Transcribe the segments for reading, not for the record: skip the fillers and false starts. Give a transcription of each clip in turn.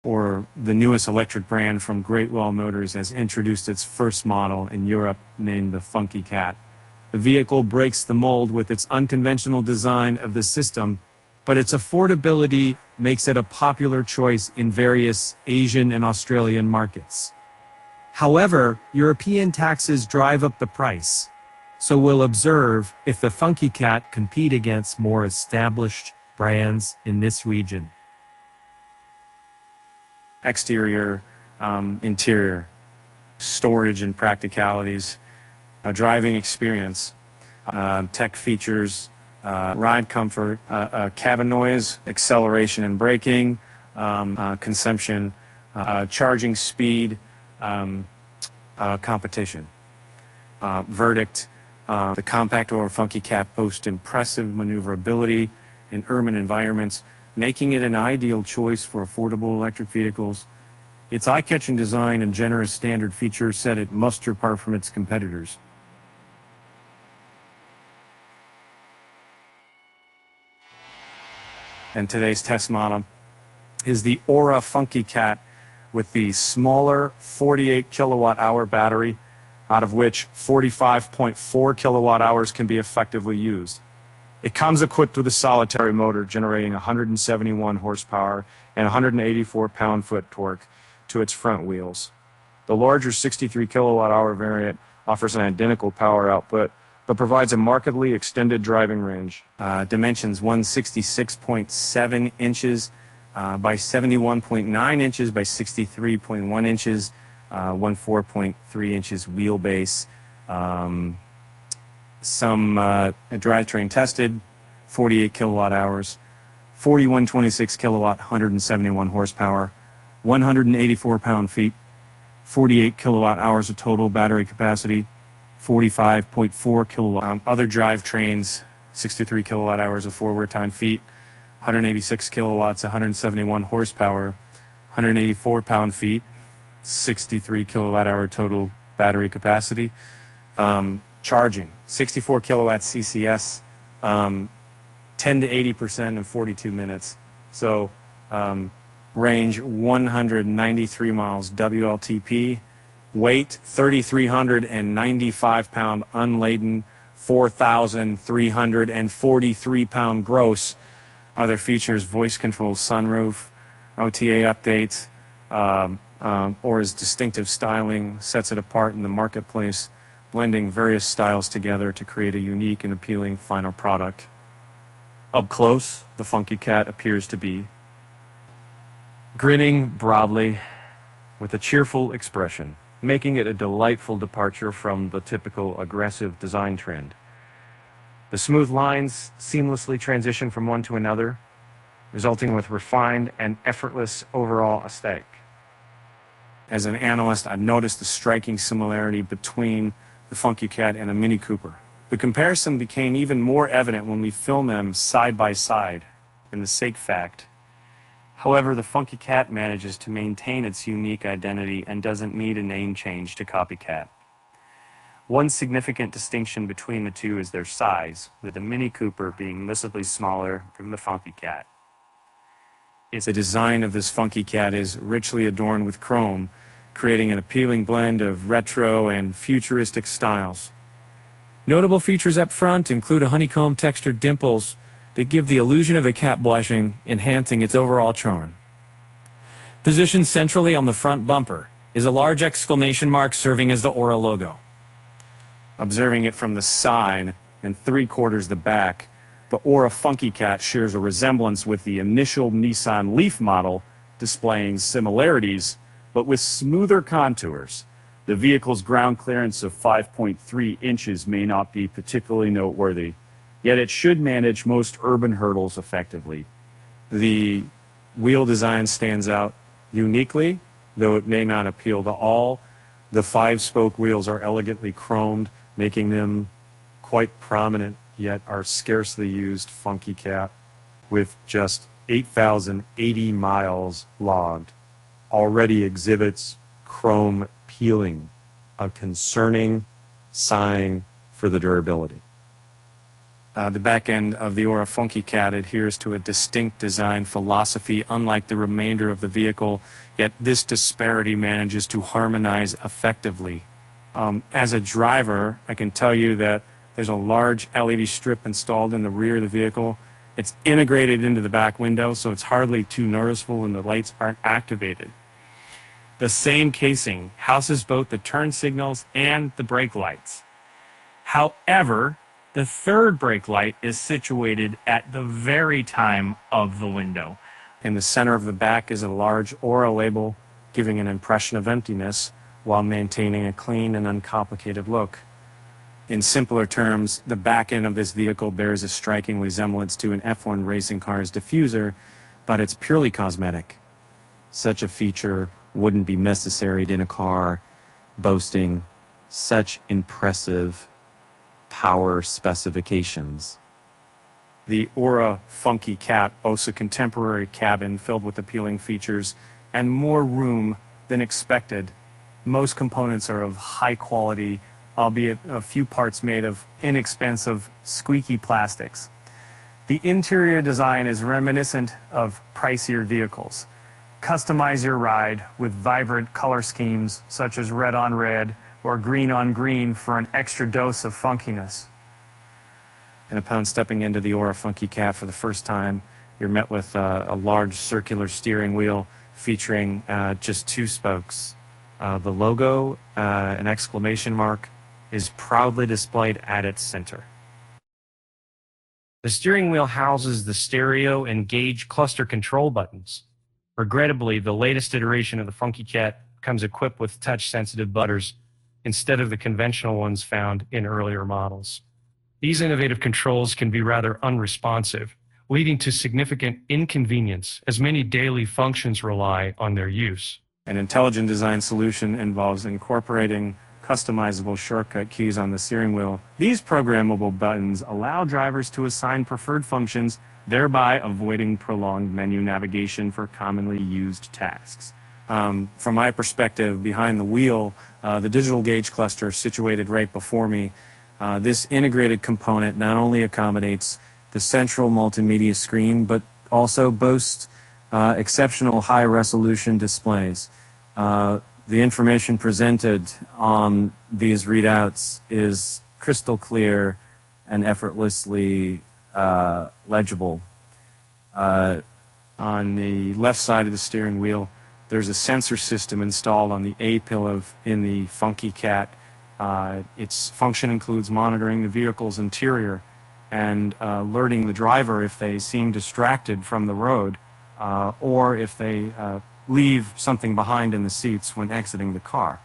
or the newest electric brand from Great Wall Motors has introduced its first model in Europe named the Funky Cat. The vehicle breaks the mold with its unconventional design of the system, but its affordability makes it a popular choice in various Asian and Australian markets. However, European taxes drive up the price, so we'll observe if the Funky Cat compete against more established brands in this region. Exterior, interior, storage and practicalities, driving experience, tech features, ride comfort, cabin noise, acceleration and braking, consumption, charging speed, competition. Verdict: the compact Ora Funky Cat boasts impressive maneuverability in urban environments, making it an ideal choice for affordable electric vehicles. Its eye-catching design and generous standard features set it muster apart from its competitors. And today's test model is the Ora Funky Cat with the smaller 48 kilowatt hour battery, out of which 45.4 kilowatt hours can be effectively used. It comes equipped with a solitary motor generating 171 horsepower and 184 pound-foot torque to its front wheels. The larger 63 kilowatt hour variant offers an identical power output, but provides a markedly extended driving range. Dimensions 166.7 inches by 71.9 inches by 63.1 inches, 14.3 inches wheelbase. Some drivetrain tested, 48 kilowatt hours, 4126 kilowatt, 171 horsepower, 184 pound-feet, 48 kilowatt hours of total battery capacity, 45.4 kilowatt. Other drivetrains, 63 kilowatt hours of forward time-feet, 186 kilowatts, 171 horsepower, 184 pound-feet, 63 kilowatt hour total battery capacity. Charging, 64 kilowatt CCS, 10 to 80% in 42 minutes. So range 193 miles WLTP, weight 3,395 pound unladen, 4,343 pound gross. Other features: voice control sunroof, OTA updates, Ora's distinctive styling sets it apart in the marketplace, blending various styles together to create a unique and appealing final product. Up close, the Funky Cat appears to be grinning broadly with a cheerful expression, making it a delightful departure from the typical aggressive design trend. The smooth lines seamlessly transition from one to another, resulting with refined and effortless overall aesthetic. As an analyst, I've noticed the striking similarity between the Funky Cat and a Mini Cooper. The comparison became even more evident when we filmed them side by side in the sake fact. However, the Funky Cat manages to maintain its unique identity and doesn't need a name change to copycat. One significant distinction between the two is their size, with the Mini Cooper being visibly smaller than the Funky Cat. The design of this Funky Cat is richly adorned with chrome, creating an appealing blend of retro and futuristic styles. Notable features up front include a honeycomb textured dimples that give the illusion of a cat blushing, enhancing its overall charm. Positioned centrally on the front bumper is a large exclamation mark serving as the Ora logo. Observing it from the side and 3/4 the back, the Ora Funky Cat shares a resemblance with the initial Nissan Leaf model, displaying similarities, but with smoother contours. The vehicle's ground clearance of 5.3 inches may not be particularly noteworthy, yet it should manage most urban hurdles effectively. The wheel design stands out uniquely, though it may not appeal to all. The 5-spoke wheels are elegantly chromed, making them quite prominent, yet our scarcely used Funky Cat, with just 8,080 miles logged, already exhibits chrome peeling, a concerning sign for the durability. The back end of the Ora Funky Cat adheres to a distinct design philosophy unlike the remainder of the vehicle, yet this disparity manages to harmonize effectively. As a driver, I can tell you that there's a large LED strip installed in the rear of the vehicle. It's integrated into the back window, so it's hardly too noticeable when the lights aren't activated. The same casing houses both the turn signals and the brake lights. However, the third brake light is situated at the very time of the window. In the center of the back is a large Ora label, giving an impression of emptiness while maintaining a clean and uncomplicated look. In simpler terms, the back end of this vehicle bears a striking resemblance to an F1 racing car's diffuser, but it's purely cosmetic. Such a feature wouldn't be necessary in a car boasting such impressive power specifications. The Ora Funky Cat boasts a contemporary cabin filled with appealing features and more room than expected. Most components are of high quality, albeit a few parts made of inexpensive, squeaky plastics. The interior design is reminiscent of pricier vehicles. Customize your ride with vibrant color schemes such as red on red or green on green for an extra dose of funkiness. And upon stepping into the Ora Funky Cat for the first time, you're met with a large circular steering wheel featuring just two spokes. The logo, an exclamation mark, is proudly displayed at its center. The steering wheel houses the stereo and gauge cluster control buttons. Regrettably, the latest iteration of the Funky Cat comes equipped with touch-sensitive buttons instead of the conventional ones found in earlier models. These innovative controls can be rather unresponsive, leading to significant inconvenience as many daily functions rely on their use. An intelligent design solution involves incorporating customizable shortcut keys on the steering wheel. These programmable buttons allow drivers to assign preferred functions, thereby avoiding prolonged menu navigation for commonly used tasks. From my perspective, behind the wheel, the digital gauge cluster situated right before me, this integrated component not only accommodates the central multimedia screen, but also boasts exceptional high-resolution displays. The information presented on these readouts is crystal clear and effortlessly legible. On the left side of the steering wheel, there's a sensor system installed on the A-pillar in the Funky Cat. Its function includes monitoring the vehicle's interior and alerting the driver if they seem distracted from the road or if they leave something behind in the seats when exiting the car.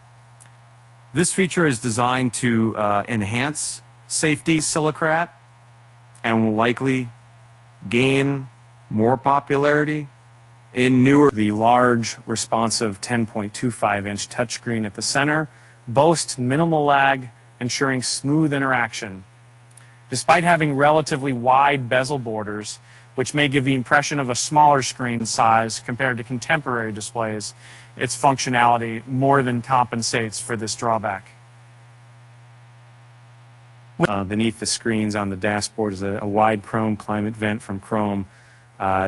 This feature is designed to enhance safety Silicrat and will likely gain more popularity in newer. The large, responsive 10.25-inch touchscreen at the center boasts minimal lag, ensuring smooth interaction. Despite having relatively wide bezel borders, which may give the impression of a smaller screen size compared to contemporary displays, its functionality more than compensates for this drawback. Beneath the screens on the dashboard is a wide chrome climate vent from Chrome.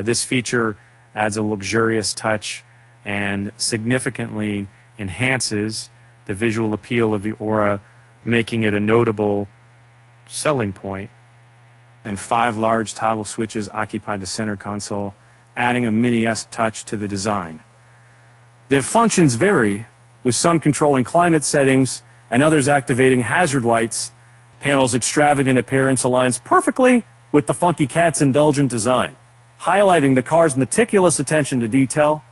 This feature adds a luxurious touch and significantly enhances the visual appeal of the Ora, making it a notable selling point. And 5 large toggle switches occupy the center console, adding a mini-esque touch to the design. Their functions vary, with some controlling climate settings and others activating hazard lights. Panel's extravagant appearance aligns perfectly with the Funky Cat's indulgent design, highlighting the car's meticulous attention to detail.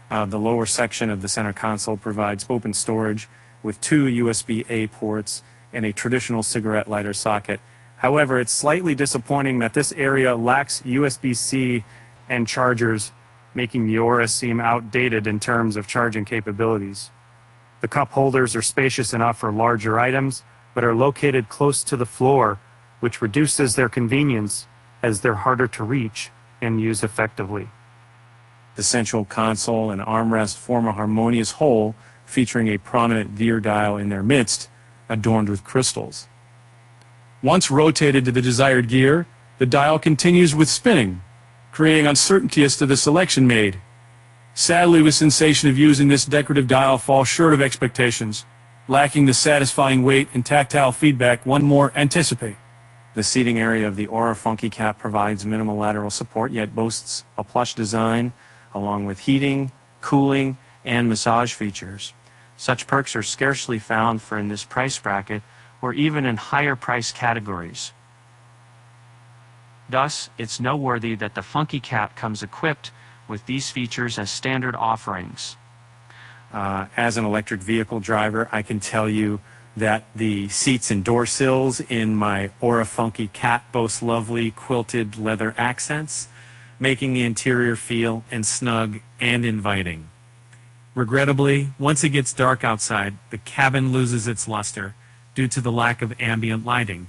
The lower section of the center console provides open storage with 2 USB-A ports and a traditional cigarette lighter socket. However, it's slightly disappointing that this area lacks USB-C and chargers, making the Ora seem outdated in terms of charging capabilities. The cup holders are spacious enough for larger items, but are located close to the floor, which reduces their convenience as they're harder to reach and use effectively. The central console and armrest form a harmonious whole, featuring a prominent veer dial in their midst, adorned with crystals. Once rotated to the desired gear, the dial continues with spinning, creating uncertainty as to the selection made. Sadly, the sensation of using this decorative dial falls short of expectations, lacking the satisfying weight and tactile feedback one more anticipate. The seating area of the Ora Funky Cat provides minimal lateral support, yet boasts a plush design, along with heating, cooling, and massage features. Such perks are scarcely found for in this price bracket, or even in higher price categories. Thus, it's noteworthy that the Funky Cat comes equipped with these features as standard offerings. As an electric vehicle driver, I can tell you that the seats and door sills in my Ora Funky Cat boast lovely quilted leather accents, making the interior feel snug and inviting. Regrettably, once it gets dark outside, the cabin loses its luster due to the lack of ambient lighting.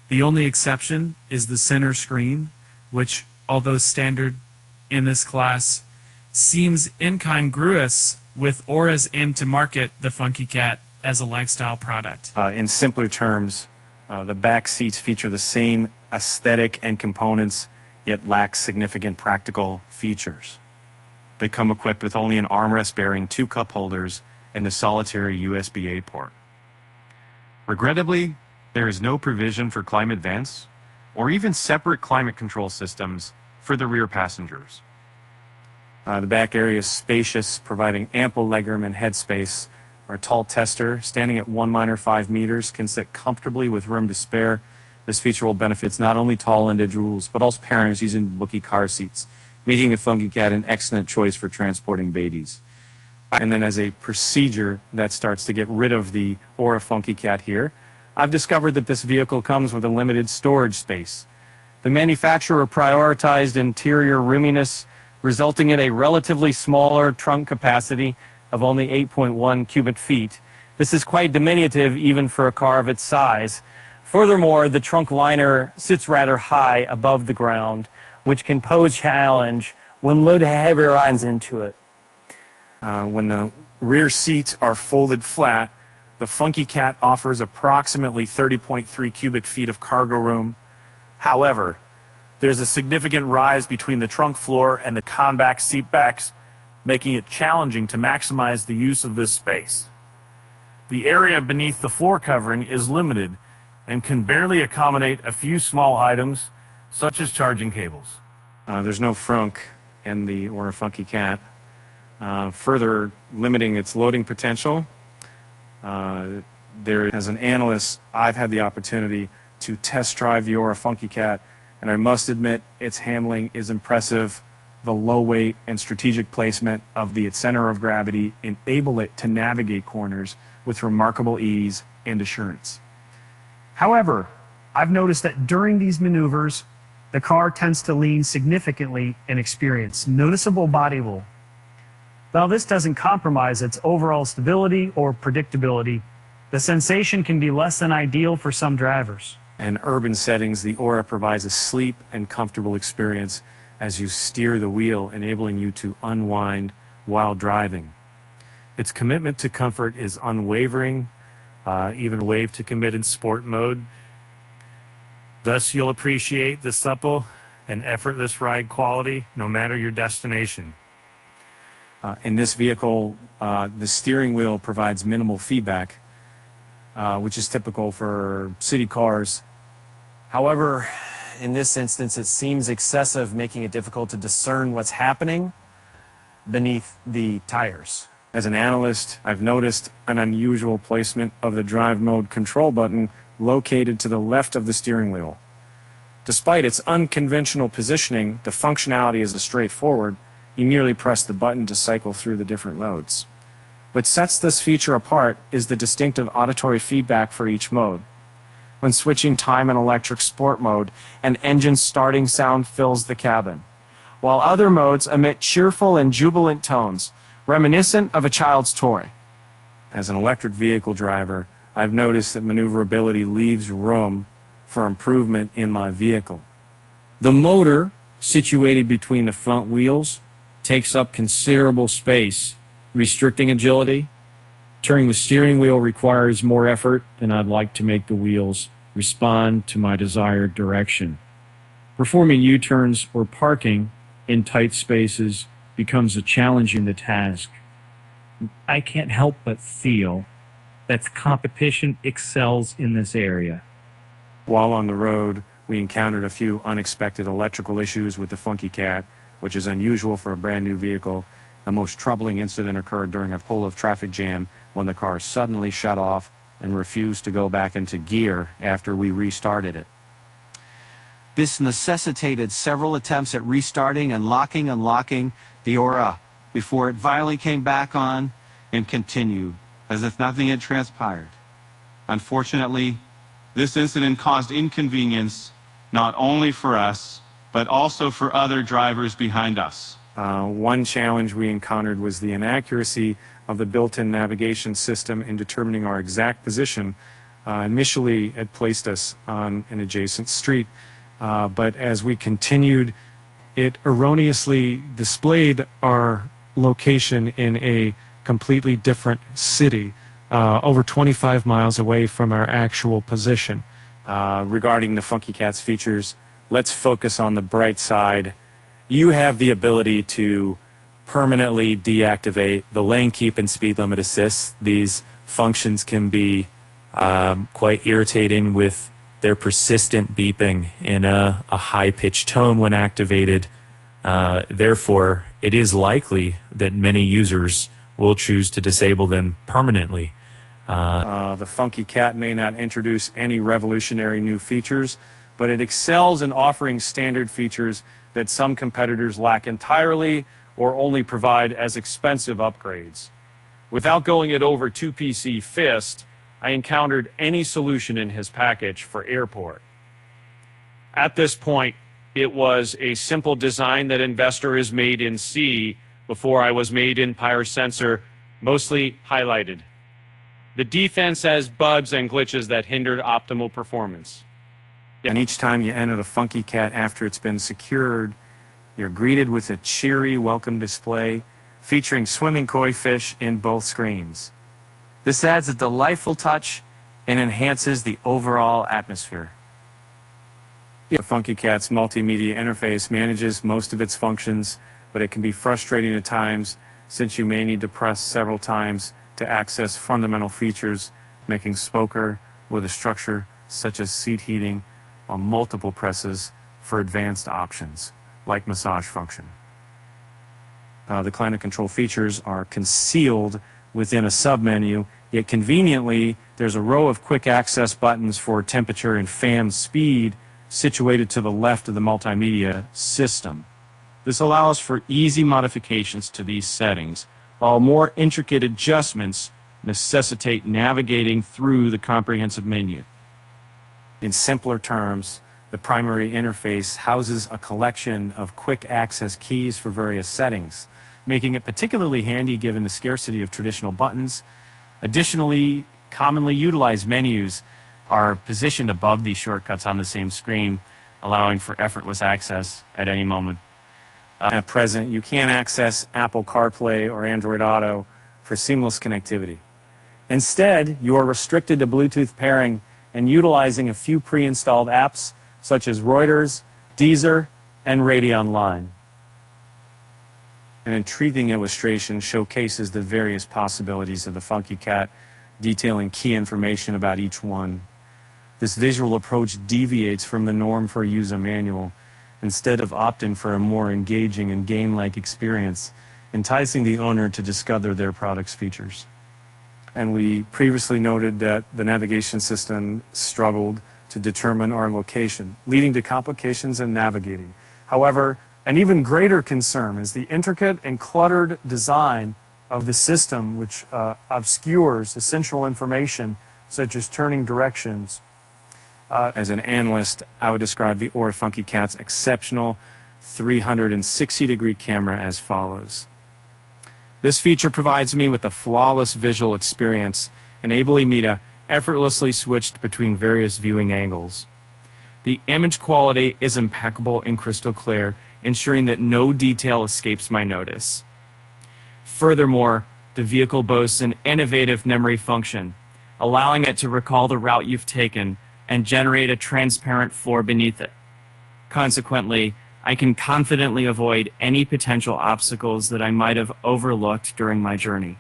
The only exception is the center screen, which, although standard in this class, seems incongruous with Ora's aim to market the Funky Cat as a lifestyle product. In simpler terms, the back seats feature the same aesthetic and components, yet lack significant practical features. They come equipped with only an armrest bearing 2 cup holders and a solitary USB-A port. Regrettably, there is no provision for climate vents or even separate climate control systems for the rear passengers. The back area is spacious, providing ample legroom and headspace. Our tall tester, standing at 1-5 meters, can sit comfortably with room to spare. This feature will benefit not only tall individuals, but also parents using bookie car seats, making the Funky Cat an excellent choice for transporting babies. And then as a procedure that starts to get rid of the Ora Funky Cat here, I've discovered that this vehicle comes with a limited storage space. The manufacturer prioritized interior roominess, resulting in a relatively smaller trunk capacity of only 8.1 cubic feet. This is quite diminutive even for a car of its size. Furthermore, the trunk liner sits rather high above the ground, which can pose challenge when loading heavier items into it. When the rear seats are folded flat, the Funky Cat offers approximately 30.3 cubic feet of cargo room. However, there's a significant rise between the trunk floor and the convex seat backs, making it challenging to maximize the use of this space. The area beneath the floor covering is limited and can barely accommodate a few small items, such as charging cables. There's no frunk in the Ora Funky Cat, further limiting its loading potential. As an analyst, I've had the opportunity to test drive the Ora Funky Cat, and I must admit its handling is impressive. The low weight and strategic placement of its center of gravity enable it to navigate corners with remarkable ease and assurance. However, I've noticed that during these maneuvers, the car tends to lean significantly and experience noticeable body roll. While this doesn't compromise its overall stability or predictability, the sensation can be less than ideal for some drivers. In urban settings, the Ora provides a sleek and comfortable experience as you steer the wheel, enabling you to unwind while driving. Its commitment to comfort is unwavering, even wave to commit in sport mode. Thus, you'll appreciate the supple and effortless ride quality no matter your destination. In this vehicle, the steering wheel provides minimal feedback, which is typical for city cars. However, in this instance, it seems excessive, making it difficult to discern what's happening beneath the tires. As an analyst, I've noticed an unusual placement of the drive mode control button located to the left of the steering wheel. Despite its unconventional positioning, the functionality is straightforward. You merely press the button to cycle through the different modes. What sets this feature apart is the distinctive auditory feedback for each mode. When switching time and electric sport mode, an engine starting sound fills the cabin, while other modes emit cheerful and jubilant tones, reminiscent of a child's toy. As an electric vehicle driver, I've noticed that maneuverability leaves room for improvement in my vehicle. The motor, situated between the front wheels, takes up considerable space, restricting agility. Turning the steering wheel requires more effort, and I'd like to make the wheels respond to my desired direction. Performing U-turns or parking in tight spaces becomes a challenge in the task. I can't help but feel that the competition excels in this area. While on the road, we encountered a few unexpected electrical issues with the Funky Cat, which is unusual for a brand new vehicle. The most troubling incident occurred during a pull of traffic jam when the car suddenly shut off and refused to go back into gear after we restarted it. This necessitated several attempts at restarting and unlocking the Ora before it finally came back on and continued as if nothing had transpired. Unfortunately, this incident caused inconvenience not only for us, but also for other drivers behind us. One challenge we encountered was the inaccuracy of the built-in navigation system in determining our exact position. Initially, it placed us on an adjacent street, but as we continued, it erroneously displayed our location in a completely different city, over 25 miles away from our actual position. Regarding the Funky Cat's features, let's focus on the bright side. You have the ability to permanently deactivate the lane keep and speed limit assist. These functions can be quite irritating with their persistent beeping in a high-pitched tone when activated. Therefore, it is likely that many users will choose to disable them permanently. The Funky Cat may not introduce any revolutionary new features, but it excels in offering standard features that some competitors lack entirely or only provide as expensive upgrades. Without going it over 2PC fist, I encountered any solution in his package for airport. At this point, it was a simple design that investor is made in C before I was made in Pyre sensor, mostly highlighted. The defense has bugs and glitches that hindered optimal performance. And each time you enter the Funky Cat after it's been secured, you're greeted with a cheery welcome display featuring swimming koi fish in both screens. This adds a delightful touch and enhances the overall atmosphere. The Funky Cat's multimedia interface manages most of its functions, but it can be frustrating at times since you may need to press several times to access fundamental features, making spoker with a structure such as seat heating on multiple presses for advanced options, like massage function. The climate control features are concealed within a submenu, yet conveniently there's a row of quick access buttons for temperature and fan speed situated to the left of the multimedia system. This allows for easy modifications to these settings, while more intricate adjustments necessitate navigating through the comprehensive menu. In simpler terms, the primary interface houses a collection of quick access keys for various settings, making it particularly handy given the scarcity of traditional buttons. Additionally, commonly utilized menus are positioned above these shortcuts on the same screen, allowing for effortless access at any moment. At present, you can't access Apple CarPlay or Android Auto for seamless connectivity. Instead, you are restricted to Bluetooth pairing and utilizing a few pre-installed apps such as Reuters, Deezer, and Radionline. An intriguing illustration showcases the various possibilities of the Funky Cat, detailing key information about each one. This visual approach deviates from the norm for a user manual, instead of opting for a more engaging and game-like experience, enticing the owner to discover their product's features. And we previously noted that the navigation system struggled to determine our location, leading to complications in navigating. However, an even greater concern is the intricate and cluttered design of the system, which obscures essential information such as turning directions. As an analyst, I would describe the Ora Funky Cat's exceptional 360-degree camera as follows. This feature provides me with a flawless visual experience, enabling me to effortlessly switch between various viewing angles. The image quality is impeccable and crystal clear, ensuring that no detail escapes my notice. Furthermore, the vehicle boasts an innovative memory function, allowing it to recall the route you've taken and generate a transparent floor beneath it. Consequently, I can confidently avoid any potential obstacles that I might have overlooked during my journey.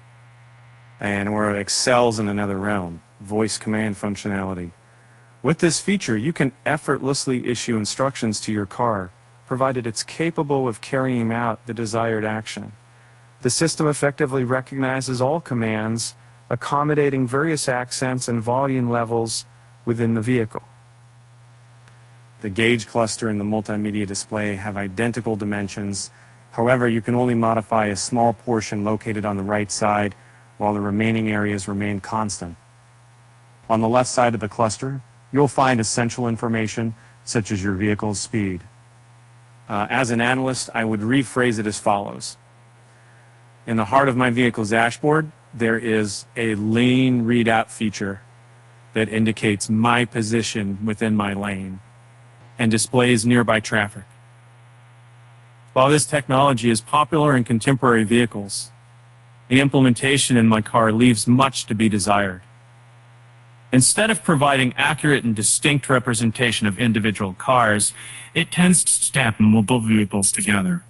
And Ora excels in another realm, voice command functionality. With this feature, you can effortlessly issue instructions to your car, provided it's capable of carrying out the desired action. The system effectively recognizes all commands, accommodating various accents and volume levels within the vehicle. The gauge cluster and the multimedia display have identical dimensions. However, you can only modify a small portion located on the right side, while the remaining areas remain constant. On the left side of the cluster, you'll find essential information such as your vehicle's speed. As an analyst, I would rephrase it as follows. In the heart of my vehicle's dashboard, there is a lane readout feature that indicates my position within my lane and displays nearby traffic. While this technology is popular in contemporary vehicles, the implementation in my car leaves much to be desired. Instead of providing accurate and distinct representation of individual cars, it tends to stack multiple vehicles together,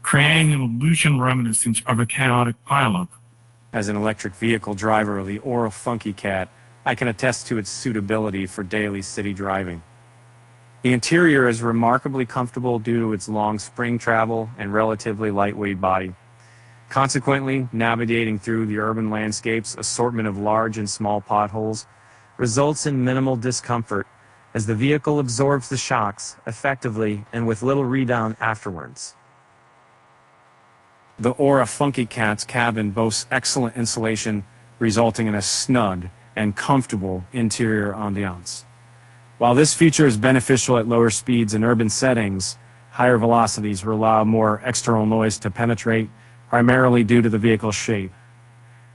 creating an illusion reminiscent of a chaotic pileup. As an electric vehicle driver of the Ora Funky Cat, I can attest to its suitability for daily city driving. The interior is remarkably comfortable due to its long spring travel and relatively lightweight body. Consequently, navigating through the urban landscape's assortment of large and small potholes results in minimal discomfort as the vehicle absorbs the shocks effectively and with little rebound afterwards. The Ora Funky Cat's cabin boasts excellent insulation, resulting in a snug and comfortable interior ambiance. While this feature is beneficial at lower speeds in urban settings, higher velocities will allow more external noise to penetrate, primarily due to the vehicle's shape.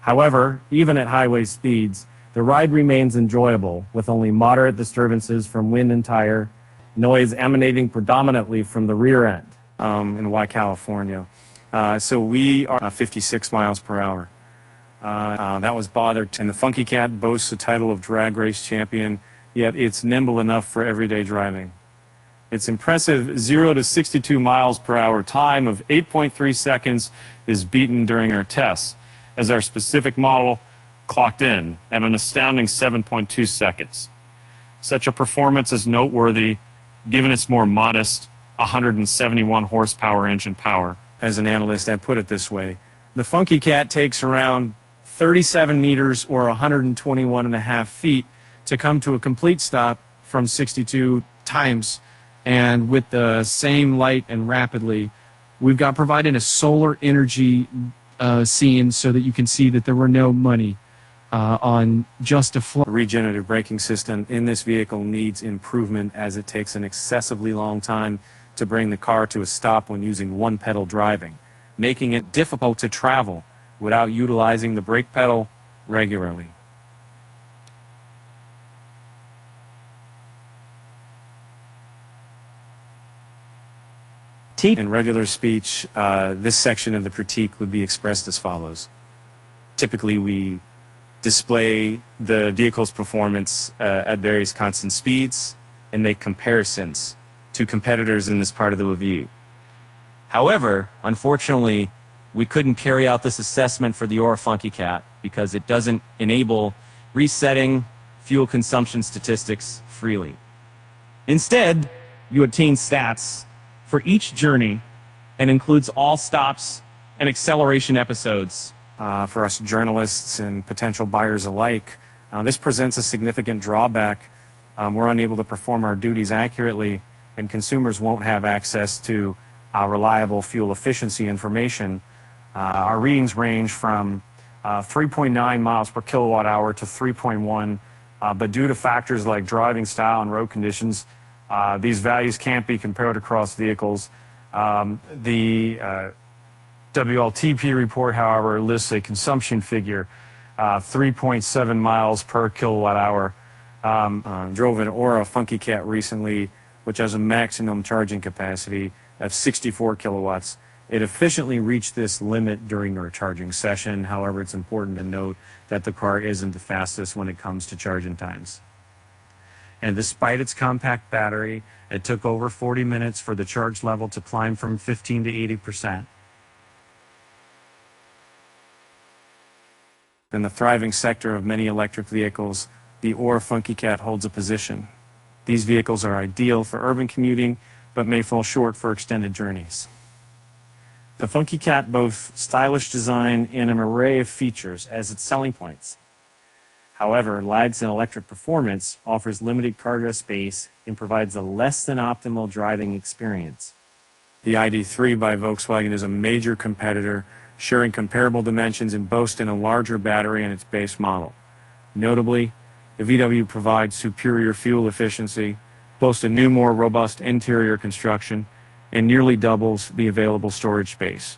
However, even at highway speeds, the ride remains enjoyable, with only moderate disturbances from wind and tire, noise emanating predominantly from the rear end in Hawaii, California. So we are 56 miles per hour. That was bothered. And the Funky Cat boasts the title of drag race champion, yet it's nimble enough for everyday driving. Its impressive 0 to 62 miles per hour time of 8.3 seconds is beaten during our tests, as our specific model clocked in at an astounding 7.2 seconds. Such a performance is noteworthy given its more modest 171 horsepower engine power. As an analyst, I put it this way. The Funky Cat takes around 37 meters or 121.5 feet to come to a complete stop from 62 times. And with the same light and rapidly, we've got provided a solar energy scene so that you can see that there were no money on just a flow. Regenerative braking system in this vehicle needs improvement, as it takes an excessively long time to bring the car to a stop when using one pedal driving, making it difficult to travel without utilizing the brake pedal regularly. In regular speech, this section of the critique would be expressed as follows. Typically, we display the vehicle's performance at various constant speeds and make comparisons to competitors in this part of the review. However, unfortunately, we couldn't carry out this assessment for the Ora Funky Cat because it doesn't enable resetting fuel consumption statistics freely. Instead, you obtain stats for each journey and includes all stops and acceleration episodes. For us journalists and potential buyers alike, this presents a significant drawback. We're unable to perform our duties accurately, and consumers won't have access to reliable fuel efficiency information. Our readings range from 3.9 miles per kilowatt hour to 3.1, but due to factors like driving style and road conditions, these values can't be compared across vehicles. The WLTP report, however, lists a consumption figure, 3.7 miles per kilowatt hour. Drove an Ora Funky Cat recently, which has a maximum charging capacity of 64 kilowatts. It efficiently reached this limit during our charging session. However, it's important to note that the car isn't the fastest when it comes to charging times. And despite its compact battery, it took over 40 minutes for the charge level to climb from 15 to 80%. In the thriving sector of many electric vehicles, the Ora Funky Cat holds a position. These vehicles are ideal for urban commuting, but may fall short for extended journeys. The Funky Cat boasts stylish design and an array of features as its selling points. However, lags in electric performance, offers limited cargo space, and provides a less than optimal driving experience. The ID.3 by Volkswagen is a major competitor, sharing comparable dimensions and boasting a larger battery in its base model. Notably, the VW provides superior fuel efficiency, boasts a new, more robust interior construction, and nearly doubles the available storage space.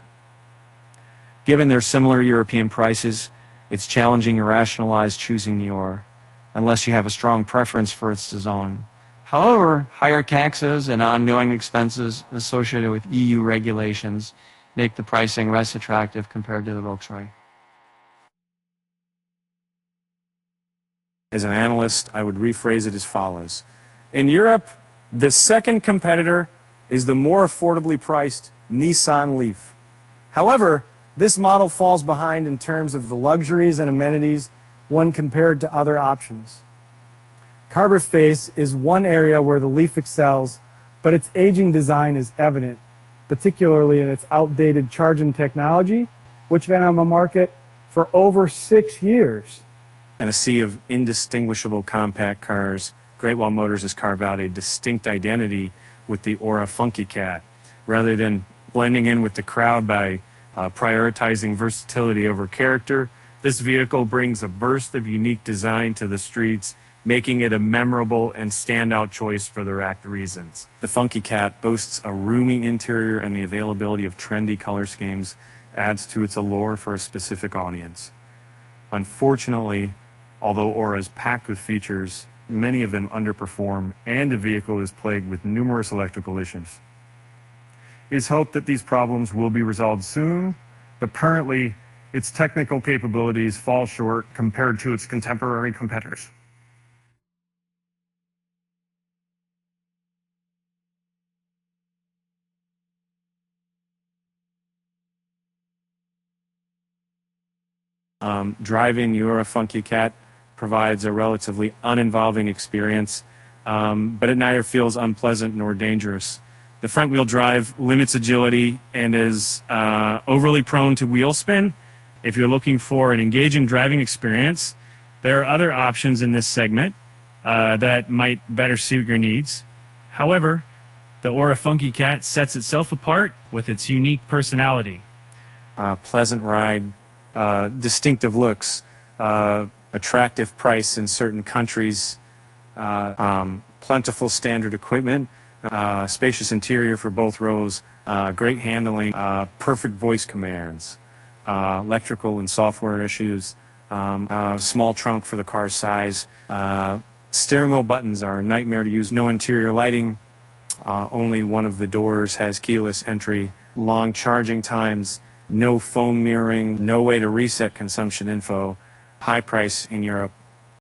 Given their similar European prices, it's challenging to rationalize choosing the Ora, unless you have a strong preference for its design. However, higher taxes and ongoing expenses associated with EU regulations make the pricing less attractive compared to the Volkswagen. As an analyst, I would rephrase it as follows. In Europe, the second competitor is the more affordably priced Nissan Leaf. However, this model falls behind in terms of the luxuries and amenities when compared to other options. Carber space is one area where the Leaf excels, but its aging design is evident, particularly in its outdated charging technology, which has been on the market for over 6 years. In a sea of indistinguishable compact cars, Great Wall Motors has carved out a distinct identity with the Ora Funky Cat. Rather than blending in with the crowd by prioritizing versatility over character, this vehicle brings a burst of unique design to the streets, making it a memorable and standout choice for the right reasons. The Funky Cat boasts a roomy interior, and the availability of trendy color schemes adds to its allure for a specific audience. Unfortunately, although Ora is packed with features, many of them underperform, and the vehicle is plagued with numerous electrical issues. It is hoped that these problems will be resolved soon, but currently its technical capabilities fall short compared to its contemporary competitors. Driving the Ora Funky Cat provides a relatively uninvolving experience, but it neither feels unpleasant nor dangerous. The front-wheel drive limits agility and is overly prone to wheel spin. If you're looking for an engaging driving experience, there are other options in this segment that might better suit your needs. However, the Ora Funky Cat sets itself apart with its unique personality. Pleasant ride, distinctive looks, attractive price in certain countries, plentiful standard equipment, spacious interior for both rows, great handling, perfect voice commands, electrical and software issues, small trunk for the car's size. Steering wheel buttons are a nightmare to use. No interior lighting. Only one of the doors has keyless entry. Long charging times. No phone mirroring. No way to reset consumption info. High price in Europe.